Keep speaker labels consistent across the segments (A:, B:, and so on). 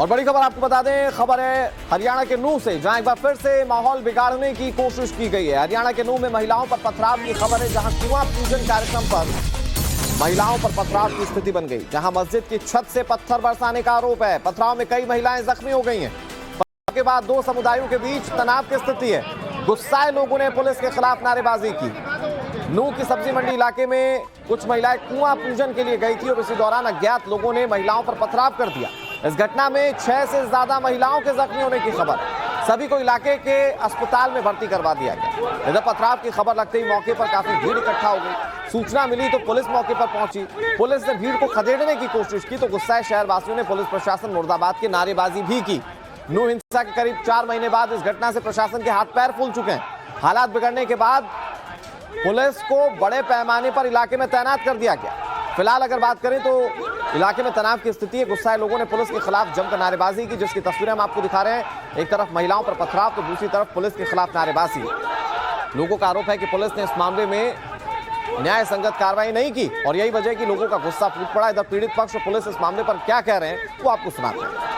A: और बड़ी खबर आपको बता दें, खबर है हरियाणा के नूह से, जहां एक बार फिर से माहौल बिगाड़ने की कोशिश की गई है। हरियाणा के नूह में महिलाओं पर पथराव की खबर है, जहां कुआं पूजन कार्यक्रम पर महिलाओं पर पथराव की स्थिति बन गई, जहां मस्जिद की छत से पत्थर बरसाने का आरोप है। पथराव में कई महिलाएं जख्मी हो गई हैं। के बाद दो समुदायों के बीच तनाव की स्थिति है। गुस्साए लोगों ने पुलिस के खिलाफ नारेबाजी की। नूह की सब्जी मंडी इलाके में कुछ महिलाएं कुआं पूजन के लिए गई थी और इसी दौरान अज्ञात लोगों ने महिलाओं पर पथराव कर दिया। इस घटना में 6 से ज्यादा महिलाओं के जख्मी होने की खबर। सभी को इलाके के अस्पताल में भर्ती करवा दिया गया। इधर पथराव की खबर लगते ही मौके पर काफी भीड़ इकट्ठा हो गई। सूचना मिली तो पुलिस मौके पर पहुंची। पुलिस ने भीड़ को खदेड़ने की कोशिश की तो गुस्साए शहरवासियों ने पुलिस प्रशासन मुर्दाबाद की नारेबाजी भी की। नूह हिंसा के करीब 4 महीने बाद इस घटना से प्रशासन के हाथ पैर फूल चुके हैं। हालात बिगड़ने के बाद पुलिस को बड़े पैमाने पर इलाके में तैनात कर दिया गया। फिलहाल अगर बात करें तो इलाके में तनाव की स्थिति है। गुस्साए लोगों ने पुलिस के खिलाफ जमकर नारेबाजी की, जिसकी तस्वीरें हम आपको दिखा रहे हैं। एक तरफ महिलाओं पर पथराव तो दूसरी तरफ पुलिस के खिलाफ नारेबाजी। लोगों का आरोप है कि पुलिस ने इस मामले में न्याय संगत कार्रवाई नहीं की और यही वजह है कि लोगों का गुस्सा फूट पड़ा। इधर पीड़ित पक्ष और पुलिस इस मामले पर क्या कह रहे हैं वो आपको सुनाते हैं।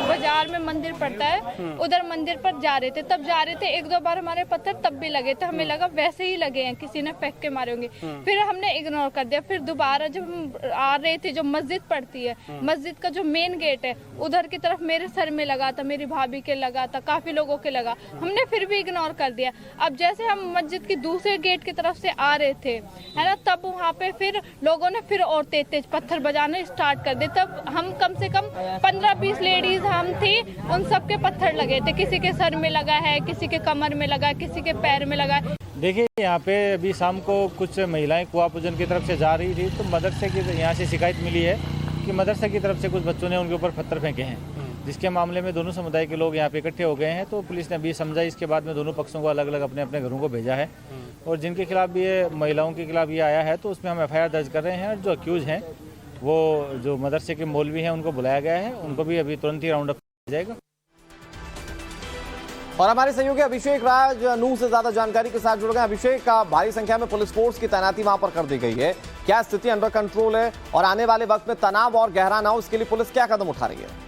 B: बाजार में मंदिर पड़ता है, उधर मंदिर पर जा रहे थे, तब जा रहे थे। 1-2 बार हमारे पत्थर तब भी लगे थे, हमें लगा वैसे ही लगे हैं, किसी ने फेंक के मारे होंगे। फिर हमने इग्नोर कर दिया। फिर दोबारा जब हम आ रहे थे, जो मस्जिद पड़ती है, मस्जिद का जो मेन गेट है उधर की तरफ मेरे सर में लगा था, मेरी भाभी के लगा था, काफी लोगों के लगा। हमने फिर भी इग्नोर कर दिया। अब जैसे हम मस्जिद की दूसरे गेट की तरफ से आ रहे थे, है ना, तब वहाँ पे फिर लोगों ने फिर और तेज पत्थर बजाने स्टार्ट कर दिए। तब हम कम से कम 15-20 लेडीज हम थी, उन सबके पत्थर लगे थे। किसी के सर में लगा है, किसी के कमर में लगा है, किसी के पैर में लगा है।
C: देखिए, यहाँ पे अभी शाम को कुछ महिलाएं कुआं पूजन की तरफ से जा रही थी तो मदरसे की यहाँ से शिकायत मिली है कि मदरसे की तरफ से कुछ बच्चों ने उनके ऊपर पत्थर फेंके हैं, जिसके मामले में दोनों समुदाय के लोग यहाँ पे इकट्ठे हो गए हैं। तो पुलिस ने अभी समझा, इसके बाद में दोनों पक्षों को अलग अलग अपने अपने घरों को भेजा है और जिनके खिलाफ भी ये महिलाओं के खिलाफ ये आया है तो उसमें हम FIR दर्ज कर रहे हैं। और जो अक्यूज हैं वो जो मदरसे के मौलवी हैं उनको बुलाया गया है, उनको भी अभी तुरंत ही राउंड अप किया जाएगा।
A: और हमारे सहयोगी अभिषेक राज नूह से ज्यादा जानकारी के साथ जुड़ गए। अभिषेक, का भारी संख्या में पुलिस फोर्स की तैनाती वहां पर कर दी गई है, क्या स्थिति अंडर कंट्रोल है और आने वाले वक्त में तनाव और गहरा ना हो इसके लिए पुलिस क्या कदम उठा रही है?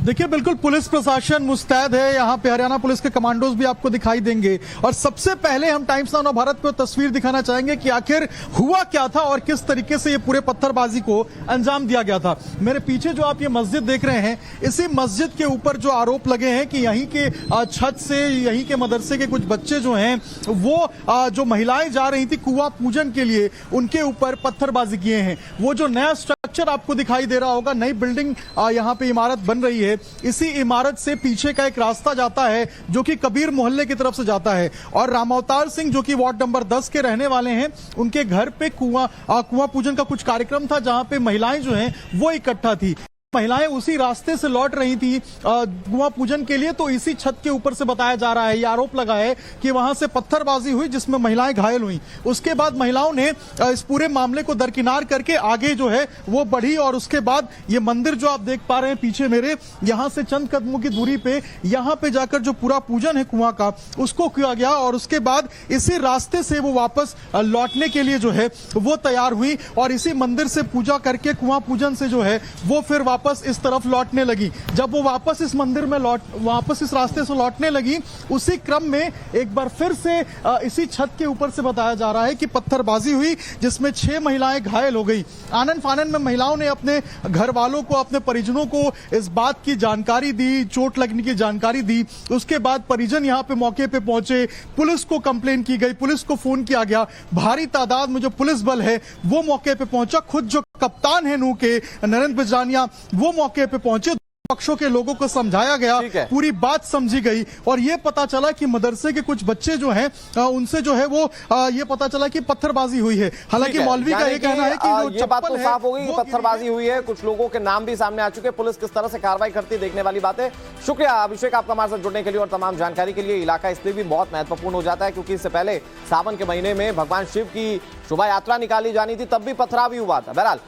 D: देखिए, बिल्कुल पुलिस प्रशासन मुस्तैद है। यहाँ पे हरियाणा पुलिस के कमांडोज भी आपको दिखाई देंगे और सबसे पहले हम टाइम्स नाउ भारत को तस्वीर दिखाना चाहेंगे कि आखिर हुआ क्या था और किस तरीके से ये पूरे पत्थरबाजी को अंजाम दिया गया था। मेरे पीछे जो आप ये मस्जिद देख रहे हैं, इसी मस्जिद के ऊपर जो आरोप लगे हैं कि यहीं के छत से, यहीं के मदरसे के कुछ बच्चे जो हैं वो जो महिलाएं जा रही थी कुआं पूजन के लिए, उनके ऊपर पत्थरबाजी किए हैं। वो जो नया स्ट्रक्चर आपको दिखाई दे रहा होगा, नई बिल्डिंग यहाँ पे इमारत बन रही है, इसी इमारत से पीछे का एक रास्ता जाता है जो कि कबीर मोहल्ले की तरफ से जाता है और रामावतार सिंह जो कि वार्ड नंबर 10 के रहने वाले हैं, उनके घर पे कुआं पूजन का कुछ कार्यक्रम था जहां पे महिलाएं जो हैं वो इकट्ठा थी। महिलाएं उसी रास्ते से लौट रही थी कुआं पूजन के लिए, तो इसी छत के ऊपर से बताया जा रहा है, ये आरोप लगा है कि वहां से पत्थरबाजी हुई जिसमें महिलाएं घायल हुई। उसके बाद महिलाओं ने इस पूरे मामले को दरकिनार करके आगे जो है वो बढ़ी और उसके बाद ये मंदिर जो आप देख पा रहे हैं पीछे मेरे, यहां से चंद कदमों की दूरी पे यहां पे जाकर जो पूरा पूजन है कुआं का उसको किया गया और उसके बाद इसी रास्ते से वो वापस लौटने के लिए जो है वो तैयार हुई और इसी मंदिर से पूजा करके कुआं पूजन से जो है वो फिर वापस इस तरफ लौटने लगी। जब वो वापस इस मंदिर में वापस इस रास्ते से लौटने लगी, उसी क्रम में एक बार फिर से इसी छत के ऊपर से बताया जा रहा है कि पत्थरबाजी हुई जिसमें 6 महिलाएं घायल हो गई। आनन फानन में महिलाओं ने अपने घर वालों को, अपने परिजनों को इस बात की जानकारी दी, चोट लगने की जानकारी दी। उसके बाद परिजन यहाँ पे मौके पे पहुंचे, पुलिस को कंप्लेन की गई, पुलिस को फोन किया गया। भारी तादाद में जो पुलिस बल है वो मौके पे पहुंचा। खुद जो कप्तान है नूह के, नरेंद्र बिजानिया, वो मौके पे पहुंचे। पक्षों के लोगों को समझाया गया, पूरी बात समझी गई और ये पता चला कि मदरसे के कुछ बच्चे जो हैं उनसे जो है वो ये पता चला कि पत्थरबाजी हुई है। हालांकि मौलवी का ये कहना है कि
A: ये बात तो साफ हो गई कि पत्थरबाजी हुई है। कुछ लोगों के नाम भी सामने आ चुके हैं। पुलिस किस तरह से कार्रवाई करती है देखने वाली बात है। शुक्रिया अभिषेक आपका हमारे साथ जुड़ने के लिए और तमाम जानकारी के लिए। इलाका इसलिए भी बहुत महत्वपूर्ण हो जाता है क्योंकि इससे पहले सावन के महीने में भगवान शिव की शोभा यात्रा निकाली जानी थी, तब भी पथराव ही हुआ था। बहरहाल